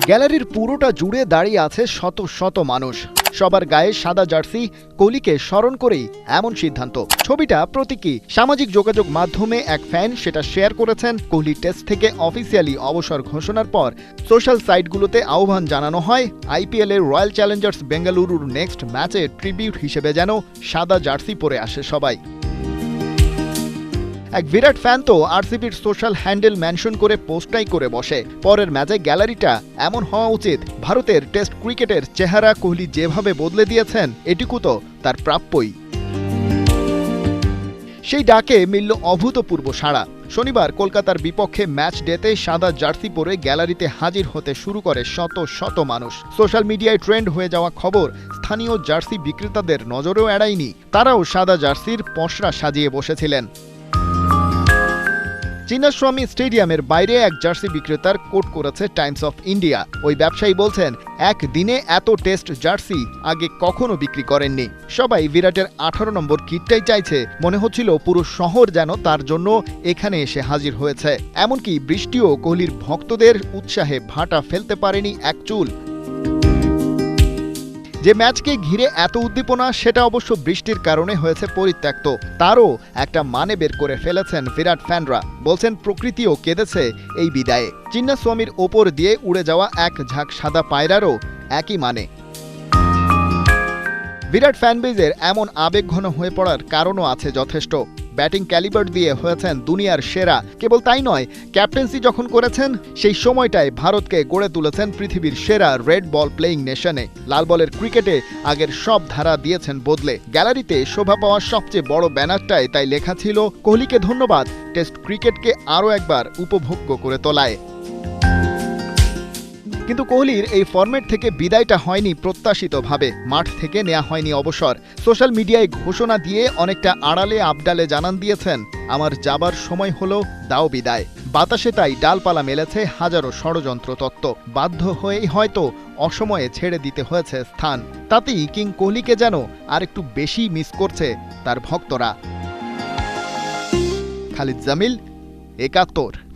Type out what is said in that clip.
গ্যালারির পুরোটা জুড়ে দাঁড়িয়ে আছে শত শত মানুষ। সবার গায়ে সাদা জার্সি, কোহলিকে স্মরণ করেই এমন সিদ্ধান্ত। ছবিটা প্রতীকী। সামাজিক যোগাযোগ মাধ্যমে এক ফ্যান সেটা শেয়ার করেছেন। কোহলি টেস্ট থেকে অফিসিয়ালি অবসর ঘোষণার পর সোশ্যাল সাইটগুলোতে আহ্বান জানানো হয় আইপিএল এর রয়্যাল চ্যালেঞ্জার্স বেঙ্গালুরুর নেক্সট ম্যাচে ট্রিবিউট হিসেবে যেন সাদা জার্সি পরে আসে সবাই। এক বিরাট ফ্যান তো আরসিবির সোশ্যাল হ্যান্ডেল মেনশন করে পোস্টটাই করে বসে। পরের ম্যাচে গ্যালারিটা এমন হওয়া উচিত। ভারতের টেস্ট ক্রিকেটের চেহারা কোহলি যেভাবে বদলে দিয়েছেন, এটুকু তো তার প্রাপ্যই। সেই ডাকে মিলল অভূতপূর্ব সাড়া। শনিবার কলকাতার বিপক্ষে ম্যাচ ডেতে সাদা জার্সি পরে গ্যালারিতে হাজির হতে শুরু করে শত শত মানুষ। সোশ্যাল মিডিয়ায় ট্রেন্ড হয়ে যাওয়া খবর স্থানীয় জার্সি বিক্রেতাদের নজরেও এড়ায়নি। তারাও সাদা জার্সির পসরা সাজিয়ে বসেছিলেন। চিন্নাস্বামী স্টেডিয়ামের বাইরে এক জার্সি বিক্রেতার কোট করেছে টাইমস অফ ইন্ডিয়া। ওই ব্যবসায়ী বলছেন, এক দিনে এত টেস্ট জার্সি আগে কখনো বিক্রি করেননি। সবাই বিরাটের 18 নম্বর কিটটাই চাইছে। মনে হচ্ছিল পুরো শহর যেন তার জন্য এখানে এসে হাজির হয়েছে। এমনকি বৃষ্টিও কোহলির ভক্তদের উৎসাহে ভাটা ফেলতে পারেনি এক চুল। যে ম্যাচকে ঘিরে এত উদ্দীপনা, সেটা অবশ্য বৃষ্টির কারণে হয়েছে পরিত্যক্ত। তারও একটা মানে বের করে ফেলেছেন বিরাট ফ্যানরা। বলছেন প্রকৃতিও কেঁদেছে এই বিদায়ে। চিন্নাস্বামীর ওপর দিয়ে উড়ে যাওয়া এক ঝাঁক সাদা পায়রারও একই মানে। বিরাট ফ্যানবেজের এমন আবেগঘন হয়ে পড়ার কারণও আছে যথেষ্ট। ব্যাটিং ক্যালিবার দিয়ে হয়েছেন দুনিয়ার সেরা। কেবল তাই নয়, ক্যাপ্টেন্সি যখন করেছেন সেই সময়টায় ভারতকে গড়ে তুলেছেন পৃথিবীর সেরা রেড বল প্লেয়িং নেশনে। লাল বলের ক্রিকেটে আগের সব ধারা দিয়েছেন বদলে। গ্যালারিতে শোভা পাওয়া সবচেয়ে বড় ব্যানারটায় তাই লেখা ছিল, কোহলিকে ধন্যবাদ, টেস্ট ক্রিকেটকে আরও একবার উপভোগ্য করে তোলায়। কিন্তু কোহলির এই ফরম্যাট থেকে বিদায়টা হয়নি প্রত্যাশিতভাবে। মাঠ থেকে নেওয়া হয়নি অবসর। সোশ্যাল মিডিয়ায় ঘোষণা দিয়ে অনেকটা আড়ালে আবডালে জানান দিয়েছেন, আমার যাবার সময় হলো, দাও বিদায়। বাতাসে তাই ডালপালা মেলেছে হাজারো ষড়যন্ত্র তত্ত্ব। বাধ্য হয়েই হয়তো অসময়ে ছেড়ে দিতে হয়েছে স্থান। তাতেই কিং কোহলিকে যেন আর একটু বেশি মিস করছে তার ভক্তরা। খালিদ জামিল, ৭১।